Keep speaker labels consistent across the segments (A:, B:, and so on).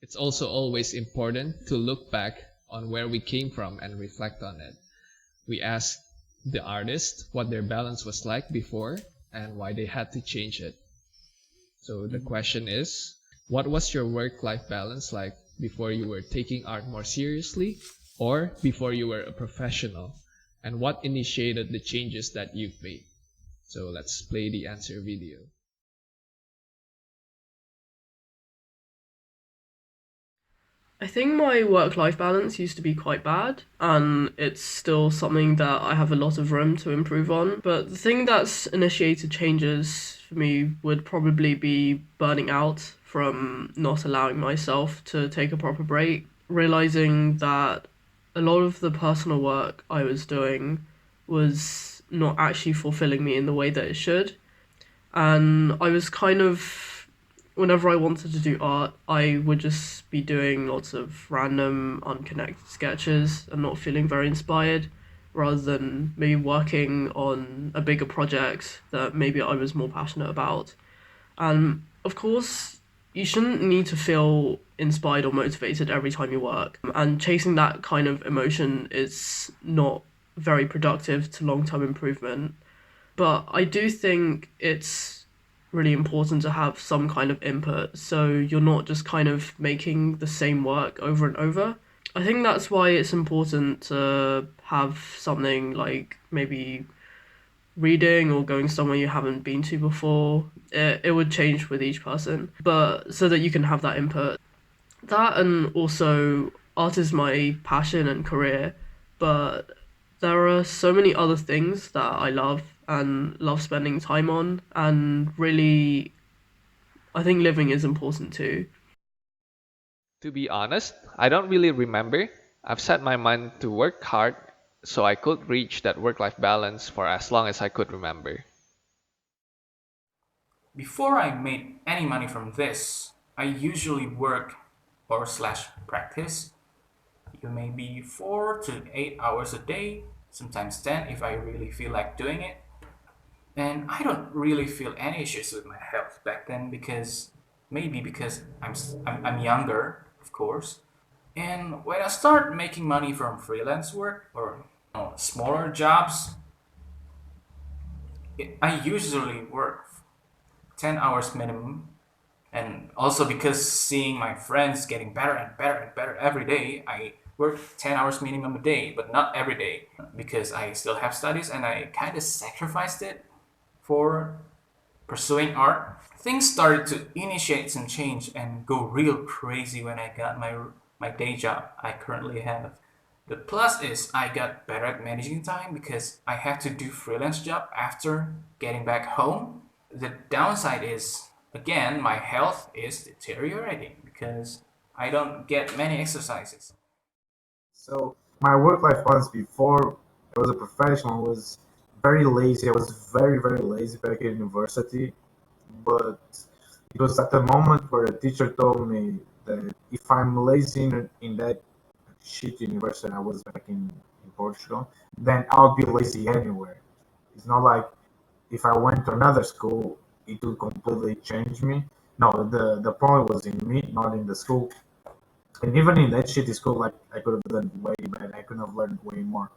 A: It's also always important to look back on where we came from and reflect on it. We ask the artist what their balance was like before and why they had to change it. So the question is, what was your work-life balance like before you were taking art more seriously or before you were a professional? And what initiated the changes that you've made? So let's play the answer video.
B: I think my work-life balance used to be quite bad, and it's still something that I have a lot of room to improve on. But the thing that's initiated changes for me would probably be burning out from not allowing myself to take a proper break, realizing that a lot of the personal work I was doing was not actually fulfilling me in the way that it should. And I was kind of, whenever I wanted to do art, I would just be doing lots of random, unconnected sketches and not feeling very inspired, rather than maybe working on a bigger project that maybe I was more passionate about. And of course, you shouldn't need to feel inspired or motivated every time you work. And chasing that kind of emotion is not very productive to long term improvement. But I do think it's really important to have some kind of input so you're not just kind of making the same work over and over. I think that's why it's important to have something like maybe reading or going somewhere you haven't been to before. It would change with each person, but so that you can have that input. That, and also art is my passion and career, but there are so many other things that I love and love spending time on, and really, I think living is important too.
A: To be honest, I don't really remember. I've set my mind to work hard so I could reach that work-life balance for as long as I could remember.
C: Before I made any money from this, I usually work or slash practice. You may be 4 to 8 hours a day, sometimes 10 if I really feel like doing it. And I don't really feel any issues with my health back then because maybe because I'm younger, of course. And when I start making money from freelance work or smaller jobs, I usually work 10 hours minimum. And also because seeing my friends getting better and better and better every day, I work 10 hours minimum a day, but not every day because I still have studies and I kind of sacrificed it for pursuing art. Things started to initiate some change and go real crazy when I got my day job I currently have. The plus is I got better at managing time because I had to do freelance job after getting back home. The downside is, again, my health is deteriorating because I don't get many exercises.
D: So my work-life balance before I was a professional was very lazy. I was very, very lazy back in university. But it was at the moment where a teacher told me that if I'm lazy in that shit university I was back in Portugal, then I'll be lazy anywhere. It's not like if I went to another school, it would completely change me. No, the problem was in me, not in the school. And even in that shitty school, like I could have done way better. I could have learned way more.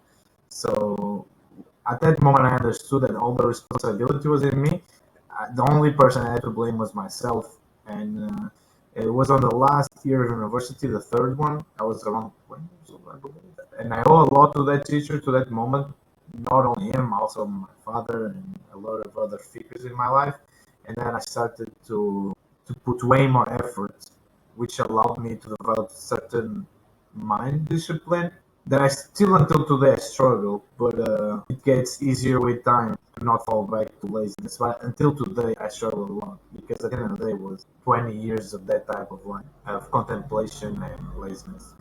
D: So at that moment, I understood that all the responsibility was in me. The only person I had to blame was myself, and it was on the last year of university, the third one. I was around 20 years old, I believe, and I owe a lot to that teacher, to that moment. Not only him, also my father and a lot of other figures in my life. And then I started to put way more effort, which allowed me to develop certain mind discipline that I still until today I struggle, but it gets easier with time to not fall back to laziness. But until today, I struggle a lot because at the end of the day, it was 20 years of that type of life of contemplation and laziness,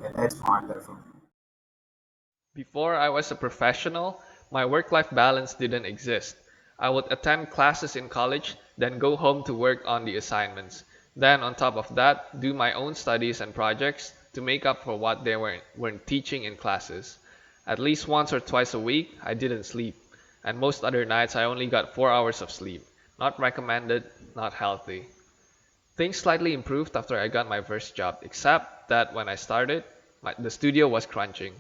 D: and that's fine there for me.
A: Before I was a professional, my work-life balance didn't exist. I would attend classes in college, then go home to work on the assignments. Then, on top of that, do my own studies and projects to make up for what they weren't teaching in classes. At least once or twice a week, I didn't sleep, and most other nights I only got 4 hours of sleep. Not recommended, not healthy. Things slightly improved after I got my first job, except that when I started, the studio was crunching.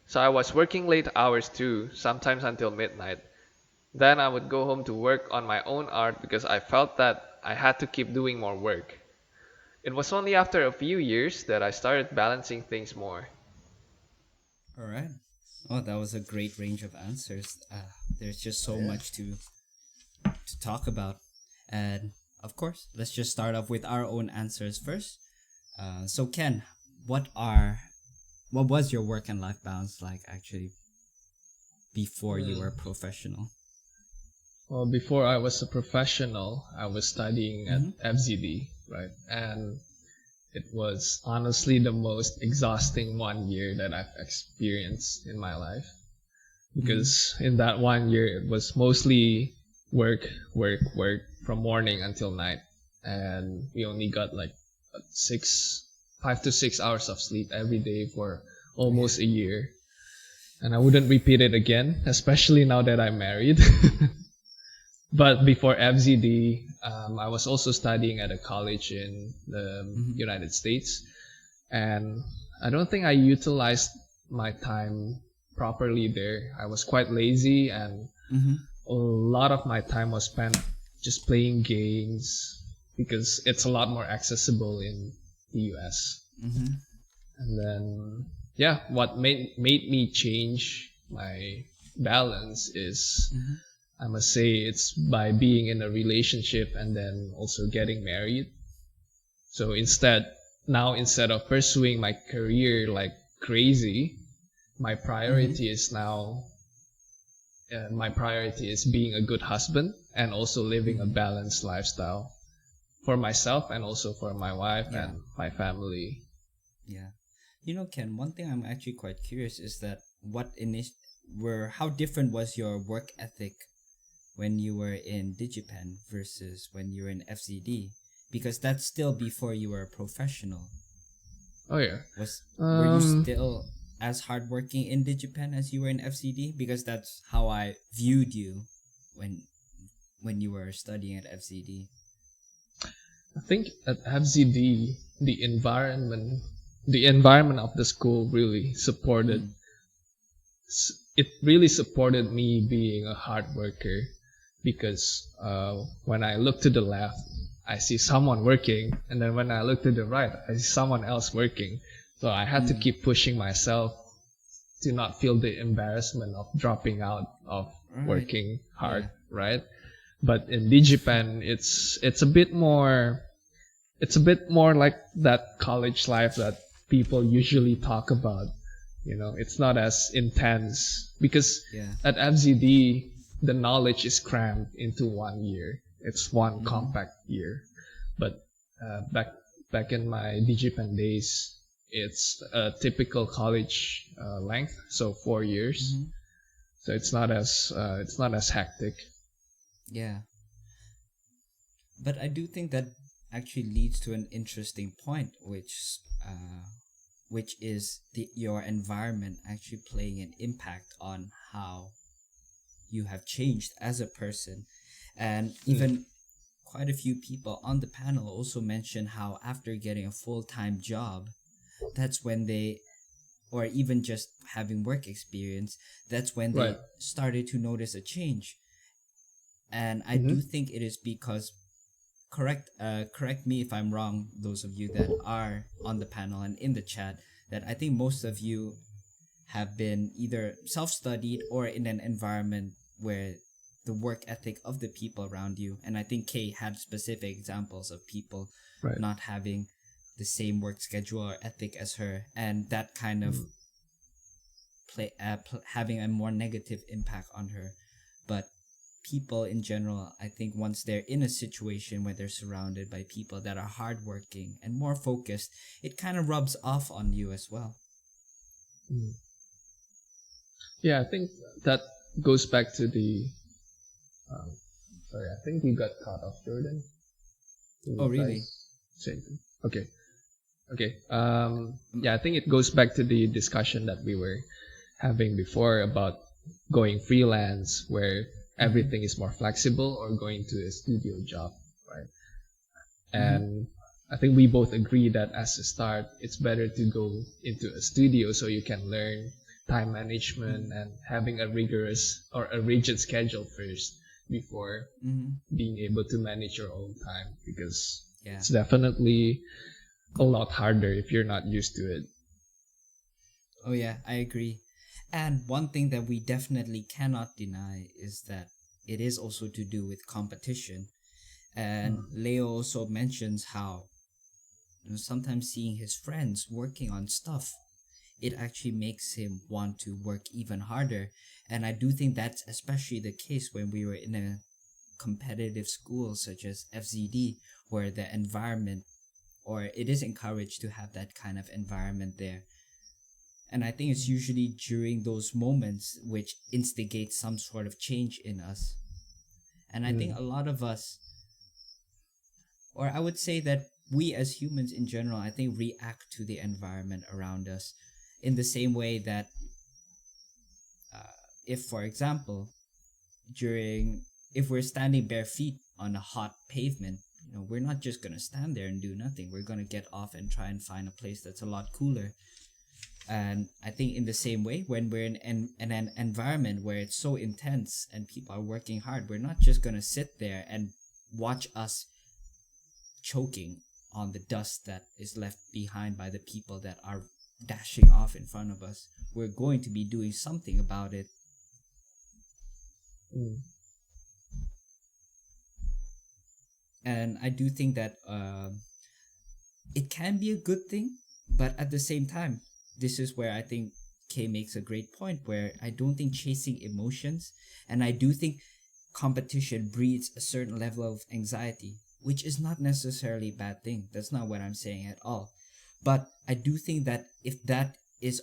A: So I was working late hours too, sometimes until midnight. Then I would go home to work on my own art because I felt that I had to keep doing more work. It was only after a few years that I started balancing things more.
E: All right. Oh, that was a great range of answers. There's just so
A: Yeah.
E: much to talk about, and of course, let's just start off with our own answers first. So Ken, what was your work and life balance like actually before you were a professional?
A: Well, before I was a professional, I was studying at FZD, right? And it was honestly the most exhausting 1 year that I've experienced in my life. Because in that 1 year, it was mostly work, work, work from morning until night. And we only got like 5 to 6 hours of sleep every day for almost a year. And I wouldn't repeat it again, especially now that I'm married. But before FZD, I was also studying at a college in the United States. And I don't think I utilized my time properly there. I was quite lazy, and a lot of my time was spent just playing games because it's a lot more accessible in the US. And then, yeah, what made me change my balance is, I must say, it's by being in a relationship and then also getting married. So instead of pursuing my career like crazy, my priority is now, my priority is being a good husband and also living a balanced lifestyle for myself and also for my wife and my family.
E: Yeah. You know, Ken, one thing I'm actually quite curious is that how different was your work ethic when you were in Digipen versus when you were in FZD? Because that's still before you were a professional.
A: Oh yeah.
E: Were you still as hardworking in Digipen as you were in FZD? Because that's how I viewed you when you were studying at FZD.
A: I think at FZD, the environment of the school really supported. It really supported me being a hard worker, because when I look to the left, I see someone working, and then when I look to the right, I see someone else working. So I had to keep pushing myself to not feel the embarrassment of dropping out of working hard, right? But in Digipen, it's a bit more like that college life that people usually talk about. You know, it's not as intense because at FZD, the knowledge is crammed into 1 year. It's one compact year. But back in my Digipen days, it's a typical college length, so 4 years. So it's not as hectic.
E: Yeah. But I do think that actually leads to an interesting point, which is your environment actually playing an impact on how you have changed as a person. And even quite a few people on the panel also mentioned how after getting a full-time job, that's when or even just having work experience, that's when they started to notice a change. And I do think it is because, correct me if I'm wrong, those of you that are on the panel and in the chat, that I think most of you have been either self-studied or in an environment where the work ethic of the people around you, and I think Kay had specific examples of people not having the same work schedule or ethic as her, and that kind of having a more negative impact on her. But people in general, I think once they're in a situation where they're surrounded by people that are hardworking and more focused, it kind of rubs off on you as well.
A: Yeah, I think that goes back to the sorry, I think we got cut off, Jourdan.
E: Oh, really?
A: Okay. Yeah, I think it goes back to the discussion that we were having before about going freelance, where everything is more flexible, or going to a studio job, right? And I think we both agree that as a start, it's better to go into a studio so you can learn time management and having a rigorous or a rigid schedule first before being able to manage your own time, because
E: Yeah.
A: it's definitely a lot harder if you're not used to it.
E: Oh yeah, I agree. And one thing that we definitely cannot deny is that it is also to do with competition. And Leo also mentions how, sometimes seeing his friends working on stuff, it actually makes him want to work even harder. And I do think that's especially the case when we were in a competitive school such as FZD, where the environment, or it is encouraged to have that kind of environment there. And I think it's usually during those moments which instigate some sort of change in us. And I think a lot of us, or I would say that we as humans in general, I think react to the environment around us in the same way that if, for example, if we're standing bare feet on a hot pavement, we're not just going to stand there and do nothing. We're going to get off and try and find a place that's a lot cooler. And I think in the same way, when we're in an environment where it's so intense and people are working hard, we're not just going to sit there and watch us choking on the dust that is left behind by the people that are dashing off in front of us. We're going to be doing something about it. And I do think that it can be a good thing, but at the same time, this is where I think Kay makes a great point, where I don't think chasing emotions, and I do think competition breeds a certain level of anxiety, which is not necessarily a bad thing. That's not what I'm saying at all. But I do think that if that is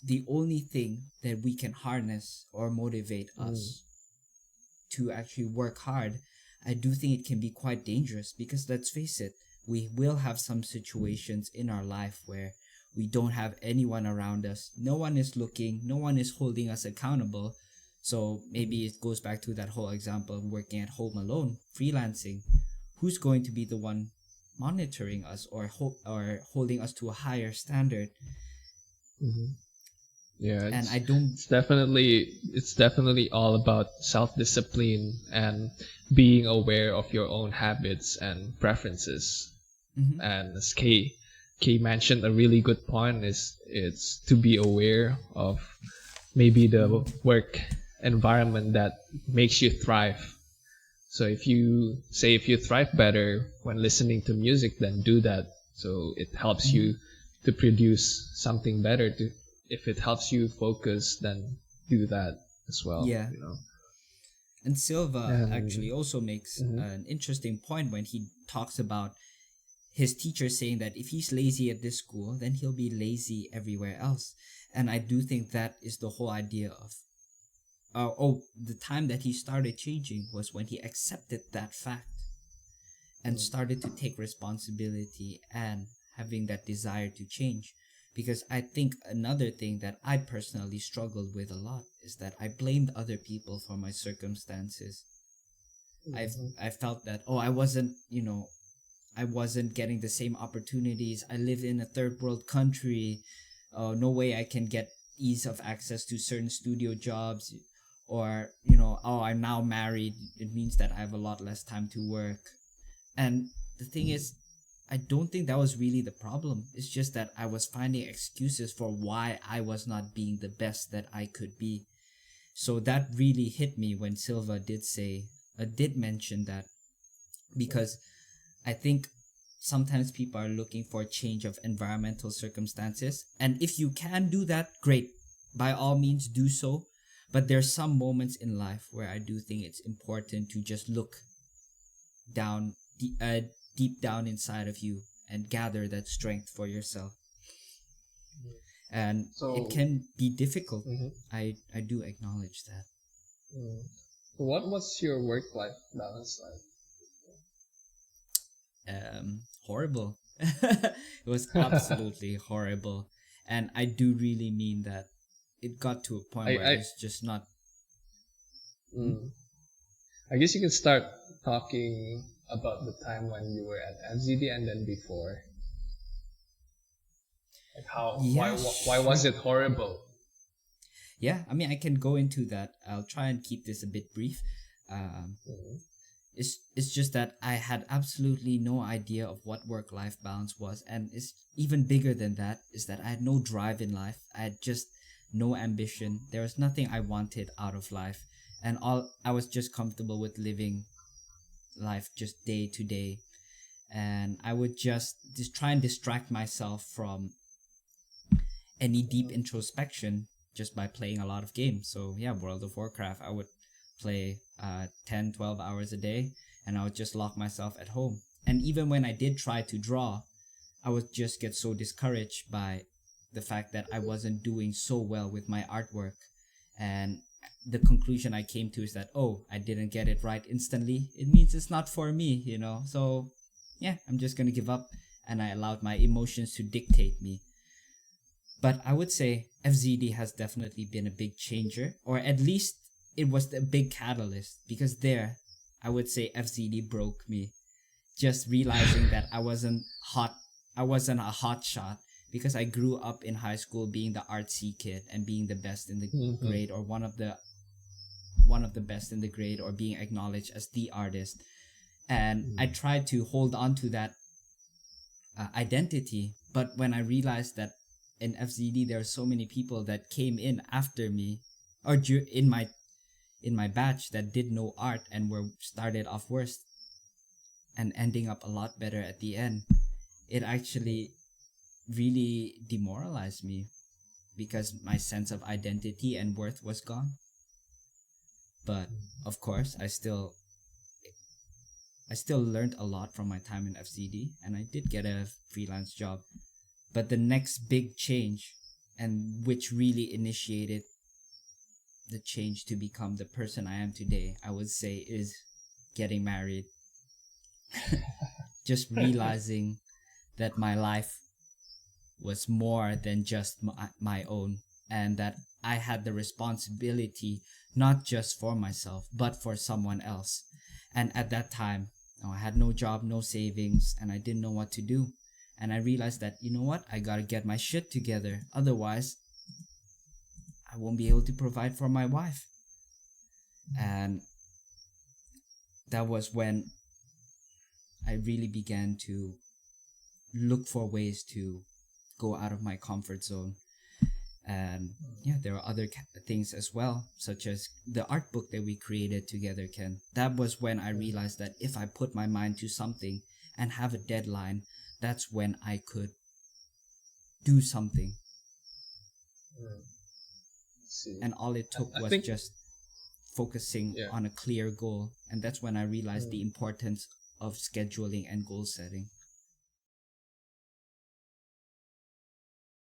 E: the only thing that we can harness or motivate us to actually work hard, I do think it can be quite dangerous, because let's face it, we will have some situations in our life where we don't have anyone around us. No one is looking, no one is holding us accountable. So maybe it goes back to that whole example of working at home alone, freelancing. Who's going to be the one monitoring us or holding us to a higher standard?
A: Yeah,
E: and I don't.
A: It's definitely all about self-discipline and being aware of your own habits and preferences. And as Kay mentioned, a really good point is it's to be aware of maybe the work environment that makes you thrive. So if you thrive better when listening to music, then do that. So it helps you to produce something better. If it helps you focus, then do that as well.
E: Yeah. And Silva actually also makes an interesting point when he talks about his teacher saying that if he's lazy at this school, then he'll be lazy everywhere else. And I do think that is the whole idea of the time that he started changing was when he accepted that fact and started to take responsibility and having that desire to change. Because I think another thing that I personally struggled with a lot is that I blamed other people for my circumstances. I felt that, I wasn't getting the same opportunities. I live in a third world country. No way I can get ease of access to certain studio jobs. Or, I'm now married. It means that I have a lot less time to work. And the thing is, I don't think that was really the problem. It's just that I was finding excuses for why I was not being the best that I could be. So that really hit me when Silva did mention that, because I think sometimes people are looking for a change of environmental circumstances. And if you can do that, great. By all means, do so. But there's some moments in life where I do think it's important to just look down, deep down inside of you and gather that strength for yourself. And it can be difficult. I do acknowledge that.
A: What was your work-life balance like?
E: Horrible. It was absolutely horrible. And I do really mean that. It got to a point where it's just not.
A: I guess you can start talking about the time when you were at FZD and then before? Like how
E: Yeah,
A: why was
E: sure.
A: it horrible?
E: Yeah, I mean, I can go into that. I'll try and keep this a bit brief. Um,
A: Mhm.
E: it's just that I had absolutely no idea of what work-life balance was, and it's even bigger than that. Is that I had no drive in life. I had just no ambition. There was nothing I wanted out of life, and all I was just comfortable with living life just day to day, and I would just try and distract myself from any deep introspection just by playing a lot of games. So yeah, World of Warcraft, I would play 10, 12 hours a day, and I would just lock myself at home. And even when I did try to draw, I would just get so discouraged by the fact that I wasn't doing so well with my artwork. And the conclusion I came to is that, oh, I didn't get it right instantly. It means it's not for me, you know? So yeah, I'm just gonna give up. And I allowed my emotions to dictate me. But I would say FZD has definitely been a big changer, or at least it was the big catalyst, because there, I would say FZD broke me. Just realizing that I wasn't a hot shot, because I grew up in high school being the artsy kid and being the best in the
A: Mhm.
E: grade, or one of the best in the grade, or being acknowledged as the artist. And I tried to hold on to that identity, but when I realized that in FZD there are so many people that came in after me, or in my batch, that did no art and were started off worst and ending up a lot better at the end, it actually really demoralized me, because my sense of identity and worth was gone. But of course, I still learned a lot from my time in FCD, and I did get a freelance job. But the next big change, and which really initiated the change to become the person I am today, I would say, is getting married. Just realizing that my life was more than just my own, and that I had the responsibility not just for myself but for someone else. And at that time, I had no job, no savings, and I didn't know what to do. And I realized that, you know what, I gotta get my shit together, otherwise I won't be able to provide for my wife. And that was when I really began to look for ways to go out of my comfort zone. And yeah, there are other things as well, such as the art book that we created together, Ken. That was when I realized that if I put my mind to something and have a deadline, that's when I could do something.
A: See.
E: And all it took
A: I
E: was
A: think
E: just focusing
A: yeah.
E: on a clear goal. And that's when I realized the importance of scheduling and goal setting.